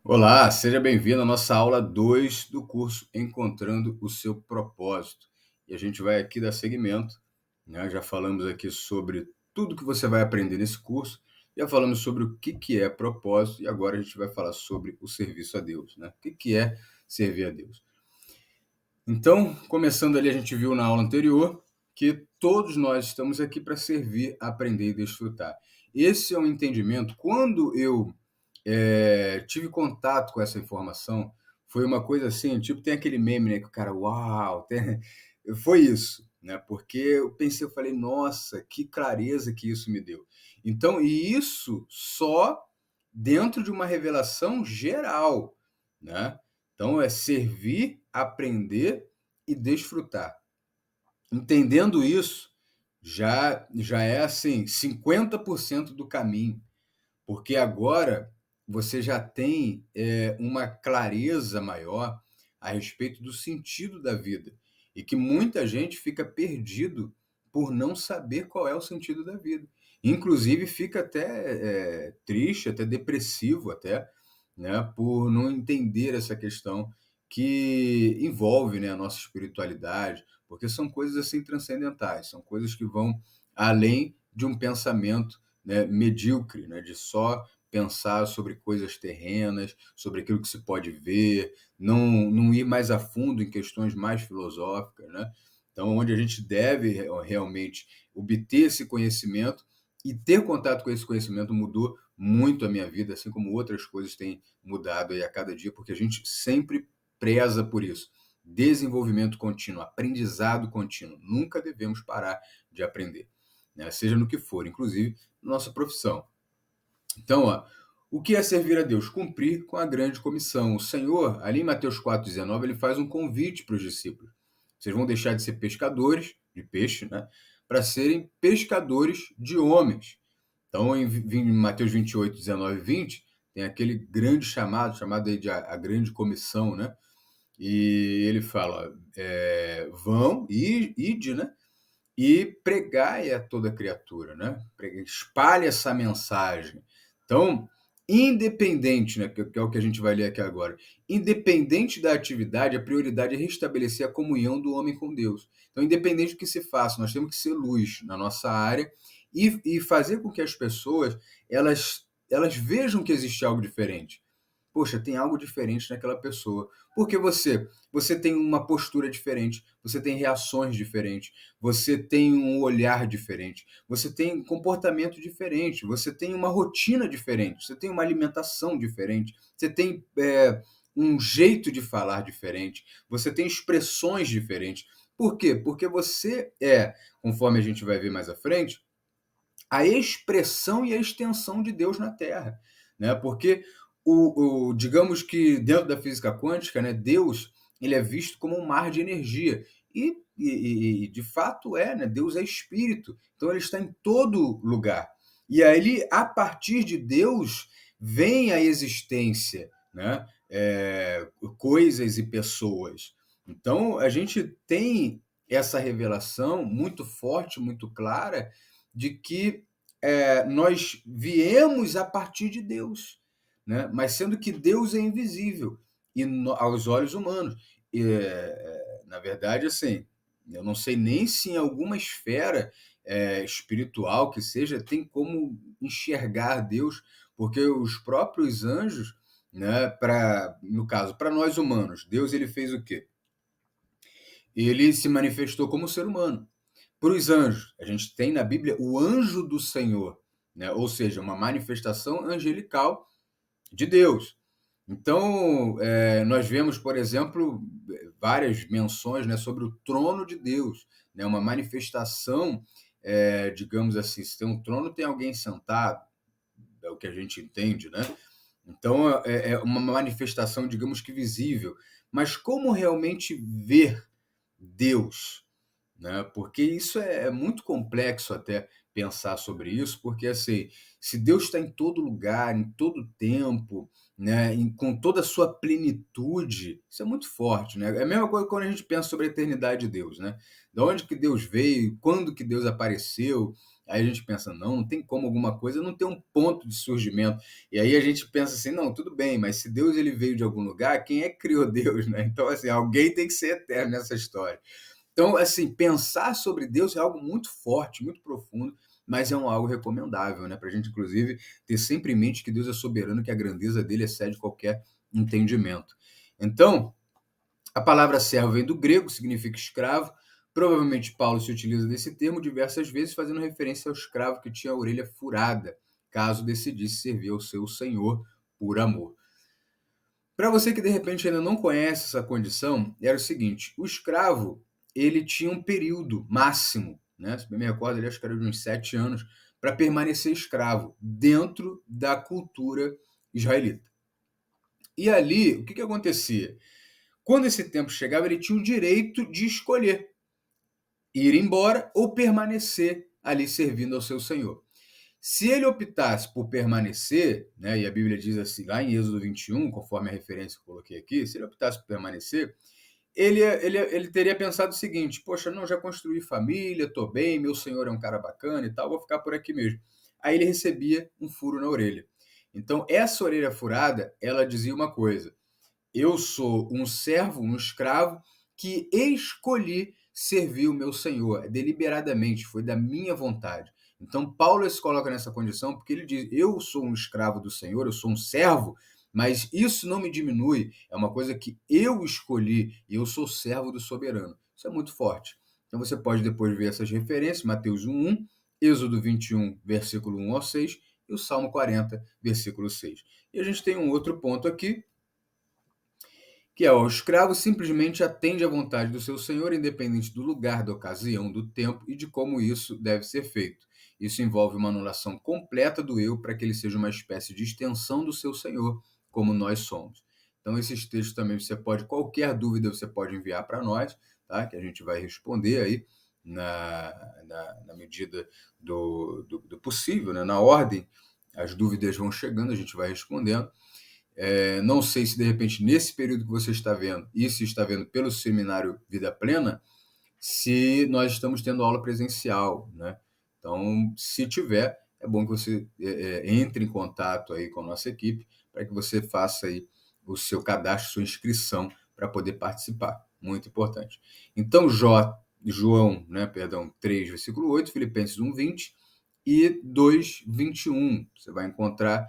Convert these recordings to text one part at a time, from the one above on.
Olá, seja bem-vindo à nossa aula 2 do curso Encontrando o Seu Propósito. E a gente vai aqui dar seguimento, né? Já falamos aqui sobre tudo que você vai aprender nesse curso, já falamos sobre o que é propósito e agora a gente vai falar sobre o serviço a Deus, né? O que é servir a Deus. Então, começando ali, a gente viu na aula anterior que todos nós estamos aqui para servir, aprender e desfrutar. Esse é um entendimento. Quando eu tive contato com essa informação, foi uma coisa assim, tipo, tem aquele meme, né, que o cara, uau, foi isso, né, porque eu pensei, eu falei, nossa, que clareza que isso me deu. Então, e isso só dentro de uma revelação geral, né? Então, é servir, aprender e desfrutar. Entendendo isso, já é assim, 50% do caminho, porque agora você já tem uma clareza maior a respeito do sentido da vida e que muita gente fica perdido por não saber qual é o sentido da vida. Inclusive fica até triste, até depressivo, até, né, por não entender essa questão que envolve, né, a nossa espiritualidade, porque são coisas assim transcendentais, são coisas que vão além de um pensamento, né, medíocre, né, de só pensar sobre coisas terrenas, sobre aquilo que se pode ver, não ir mais a fundo em questões mais filosóficas, né? Então, onde a gente deve realmente obter esse conhecimento e ter contato com esse conhecimento mudou muito a minha vida, assim como outras coisas têm mudado aí a cada dia, porque a gente sempre preza por isso. Desenvolvimento contínuo, aprendizado contínuo. Nunca devemos parar de aprender, né? Seja no que for, inclusive na nossa profissão. Então, ó, o que é servir a Deus? Cumprir com a grande comissão. O Senhor, ali em Mateus 4,19, ele faz um convite para os discípulos. Vocês vão deixar de ser pescadores de peixe, né? Para serem pescadores de homens. Então, em Mateus 28, 19 e 20, tem aquele grande chamado aí de a grande comissão, né? E ele fala, vão, ide, né? E pregai a toda criatura, né? Espalhe essa mensagem. Então, independente, né, que é o que a gente vai ler aqui agora, independente da atividade, a prioridade é restabelecer a comunhão do homem com Deus. Então, independente do que se faça, nós temos que ser luz na nossa área e fazer com que as pessoas elas vejam que existe algo diferente. Poxa, tem algo diferente naquela pessoa. Porque você tem uma postura diferente, você tem reações diferentes, você tem um olhar diferente, você tem um comportamento diferente, você tem uma rotina diferente, você tem uma alimentação diferente, você tem um jeito de falar diferente, você tem expressões diferentes. Por quê? Porque você conforme a gente vai ver mais à frente, a expressão e a extensão de Deus na Terra, né? Porque digamos que dentro da física quântica, né, Deus ele é visto como um mar de energia e de fato né? Deus é espírito, então ele está em todo lugar. E aí, a partir de Deus, vem a existência, né? Coisas e pessoas. Então, a gente tem essa revelação muito forte, muito clara, de que nós viemos a partir de Deus, né? Mas sendo que Deus é invisível aos olhos humanos. Na verdade, assim, eu não sei nem se em alguma esfera espiritual que seja tem como enxergar Deus, porque os próprios anjos, né, no caso, para nós humanos, Deus ele fez o quê? Ele se manifestou como ser humano. Para os anjos, a gente tem na Bíblia o anjo do Senhor, né? Ou seja, uma manifestação angelical de Deus. Então, nós vemos, por exemplo, várias menções, né, sobre o trono de Deus, né? Uma manifestação, digamos assim, se tem um trono, tem alguém sentado, é o que a gente entende, né? Então, é uma manifestação, digamos que visível. Mas como realmente ver Deus, né? Porque isso é muito complexo até pensar sobre isso, porque assim, se Deus está em todo lugar, em todo tempo, né, com toda a sua plenitude, isso é muito forte, né? É a mesma coisa quando a gente pensa sobre a eternidade de Deus, né? De onde que Deus veio, quando que Deus apareceu, Aí a gente pensa, não tem como alguma coisa não ter um ponto de surgimento. E aí a gente pensa assim, não, tudo bem, mas se Deus ele veio de algum lugar, quem é que criou Deus, né? Então, assim, alguém tem que ser eterno nessa história. Então, assim, pensar sobre Deus é algo muito forte, muito profundo, mas é algo recomendável, né? Para a gente, inclusive, ter sempre em mente que Deus é soberano, que a grandeza dele excede qualquer entendimento. Então, a palavra servo vem do grego, significa escravo. Provavelmente Paulo se utiliza desse termo diversas vezes, fazendo referência ao escravo que tinha a orelha furada, caso decidisse servir ao seu senhor por amor. Para você que de repente ainda não conhece essa condição, era o seguinte: o escravo ele tinha um período máximo, né? Se bem me recordo, ele acho que era de uns 7 anos, para permanecer escravo dentro da cultura israelita. E ali, o que acontecia? Quando esse tempo chegava, ele tinha o direito de escolher ir embora ou permanecer ali servindo ao seu senhor. Se ele optasse por permanecer, né, e a Bíblia diz assim, lá em Êxodo 21, conforme a referência que eu coloquei aqui, se ele optasse por permanecer, ele teria pensado o seguinte: poxa, não, já construí família, estou bem, meu senhor é um cara bacana e tal, vou ficar por aqui mesmo. Aí ele recebia um furo na orelha. Então, essa orelha furada, ela dizia uma coisa: eu sou um servo, um escravo, que escolhi servir o meu Senhor deliberadamente, foi da minha vontade. Então, Paulo se coloca nessa condição porque ele diz: eu sou um escravo do Senhor, eu sou um servo, mas isso não me diminui, é uma coisa que eu escolhi e eu sou servo do soberano. Isso é muito forte. Então, você pode depois ver essas referências: Mateus 1:1, Êxodo 21, versículo 1 ao 6, e o Salmo 40, versículo 6. E a gente tem um outro ponto aqui, que é o escravo simplesmente atende à vontade do seu senhor, independente do lugar, da ocasião, do tempo e de como isso deve ser feito. Isso envolve uma anulação completa do eu para que ele seja uma espécie de extensão do seu senhor, como nós somos. Então, esses textos também qualquer dúvida você pode enviar para nós, tá? Que a gente vai responder aí na medida do possível, né? Na ordem, as dúvidas vão chegando, a gente vai respondendo. Não sei se de repente nesse período que você está vendo, e se está vendo pelo seminário Vida Plena, se nós estamos tendo aula presencial, né? Então, se tiver, é bom que você entre em contato aí com a nossa equipe para que você faça aí o seu cadastro, sua inscrição para poder participar. Muito importante. Então, João, né, perdão, 3, versículo 8, Filipenses 1:20 e 2:21. Você vai encontrar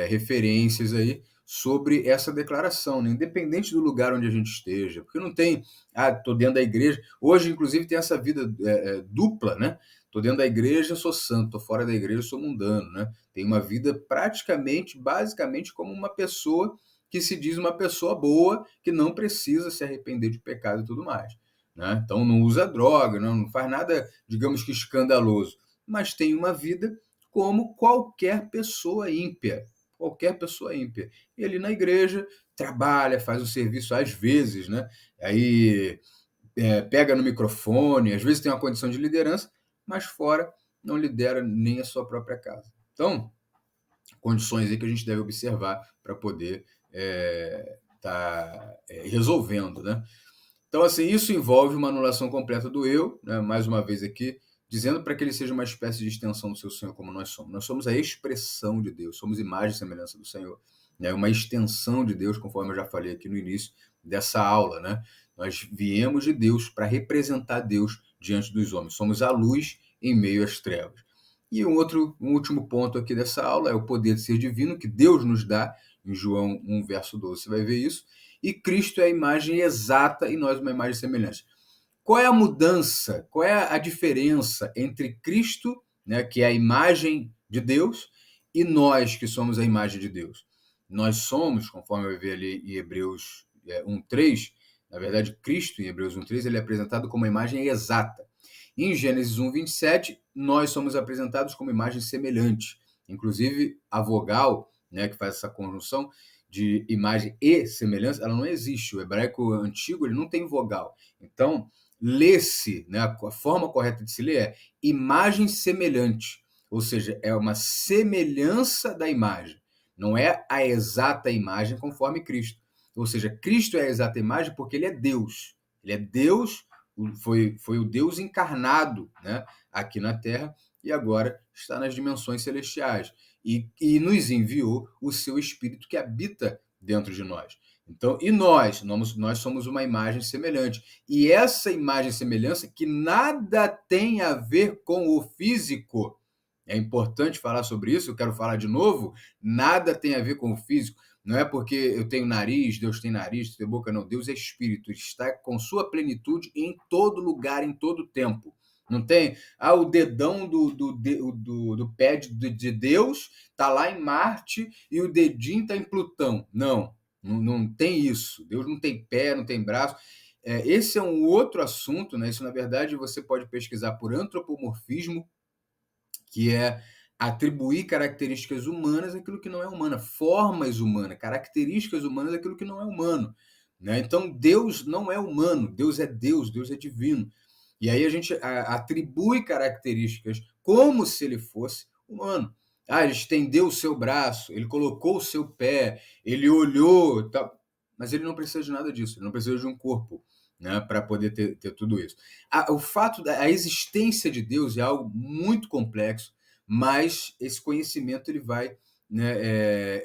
referências aí sobre essa declaração, né? Independente do lugar onde a gente esteja, porque não tem, estou dentro da igreja. Hoje, inclusive, tem essa vida dupla, né? Estou dentro da igreja, sou santo, estou fora da igreja, sou mundano, né? Tem uma vida basicamente, como uma pessoa que se diz uma pessoa boa, que não precisa se arrepender de pecado e tudo mais, né? Então, não usa droga, não faz nada, digamos que escandaloso, mas tem uma vida como qualquer pessoa ímpia. Qualquer pessoa ímpia. E ali na igreja trabalha, faz um serviço às vezes, né? Aí pega no microfone, às vezes tem uma condição de liderança, mas fora não lidera nem a sua própria casa. Então, condições aí que a gente deve observar para poder tá resolvendo, né? Então, assim, isso envolve uma anulação completa do eu, né? Mais uma vez aqui, dizendo para que ele seja uma espécie de extensão do seu Senhor, como nós somos. Nós somos a expressão de Deus, somos imagem e semelhança do Senhor, né? Uma extensão de Deus, conforme eu já falei aqui no início dessa aula, né? Nós viemos de Deus para representar Deus diante dos homens. Somos a luz em meio às trevas. E um último ponto aqui dessa aula é o poder de ser divino que Deus nos dá, em João 1, verso 12. Você vai ver isso. E Cristo é a imagem exata e nós uma imagem semelhante. Qual é a mudança, qual é a diferença entre Cristo, né, que é a imagem de Deus, e nós, que somos a imagem de Deus? Nós somos, conforme vai ver ali em Hebreus 1:3, na verdade, Cristo, em Hebreus 1:3, ele é apresentado como uma imagem exata. Em Gênesis 1:27, nós somos apresentados como imagem semelhante. Inclusive, a vogal, né, que faz essa conjunção de imagem e semelhança, ela não existe. O hebraico antigo ele não tem vogal. Então, lê-se, né, a forma correta de se ler é imagem semelhante, ou seja, é uma semelhança da imagem, não é a exata imagem conforme Cristo. Ou seja, Cristo é a exata imagem porque ele é Deus. Ele é Deus, foi o Deus encarnado, né, aqui na Terra, e agora está nas dimensões celestiais. E nos enviou o seu Espírito que habita dentro de nós. Então, e nós somos uma imagem semelhante. E essa imagem e semelhança, que nada tem a ver com o físico, é importante falar sobre isso, eu quero falar de novo, nada tem a ver com o físico. Não é porque eu tenho nariz, Deus tem nariz, tem boca, não. Deus é espírito, ele está com sua plenitude em todo lugar, em todo tempo. Não tem, o dedão do pé de Deus está lá em Marte e o dedinho está em Plutão. Não tem isso. Deus não tem pé, não tem braço. Esse é um outro assunto, né? Isso, na verdade, você pode pesquisar por antropomorfismo, que é atribuir características humanas àquilo que não é humano, formas humanas, características humanas àquilo que não é humano. Né? Então, Deus não é humano, Deus, Deus é divino. E aí a gente atribui características como se ele fosse humano. Ele estendeu o seu braço, ele colocou o seu pé, ele olhou, tá? Mas ele não precisa de nada disso, ele não precisa de um corpo, né, para poder ter tudo isso. O fato da existência de Deus é algo muito complexo, mas esse conhecimento ele vai, né,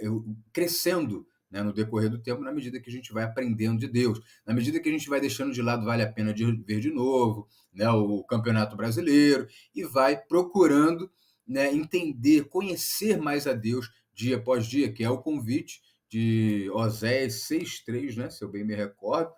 crescendo, né, no decorrer do tempo, na medida que a gente vai aprendendo de Deus, na medida que a gente vai deixando de lado Vale a Pena Ver de Novo, né, o Campeonato Brasileiro, e vai procurando, né, entender, conhecer mais a Deus dia após dia, que é o convite de Oséias 6,3, né, se eu bem me recordo,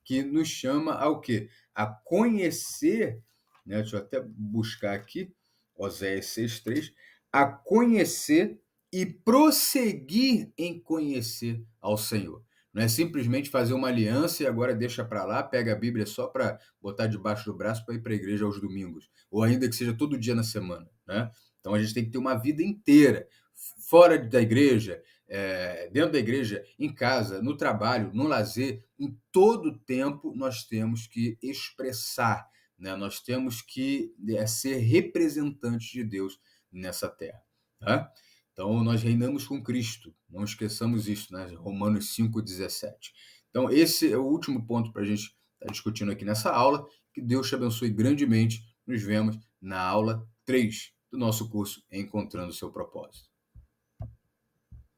que nos chama ao quê? A conhecer, né, deixa eu até buscar aqui, Oséias 6,3, a conhecer e prosseguir em conhecer ao Senhor. Não é simplesmente fazer uma aliança e agora deixa para lá, pega a Bíblia só para botar debaixo do braço para ir para a igreja aos domingos, ou ainda que seja todo dia na semana. Né? Então a gente tem que ter uma vida inteira, fora da igreja, dentro da igreja, em casa, no trabalho, no lazer, em todo tempo nós temos que expressar, né? Nós temos que ser representantes de Deus nessa terra. Tá? Então, nós reinamos com Cristo, não esqueçamos isso, né? Romanos 5,17. Então, esse é o último ponto para a gente estar discutindo aqui nessa aula. Que Deus te abençoe grandemente. Nos vemos na aula 3 do nosso curso Encontrando o Seu Propósito.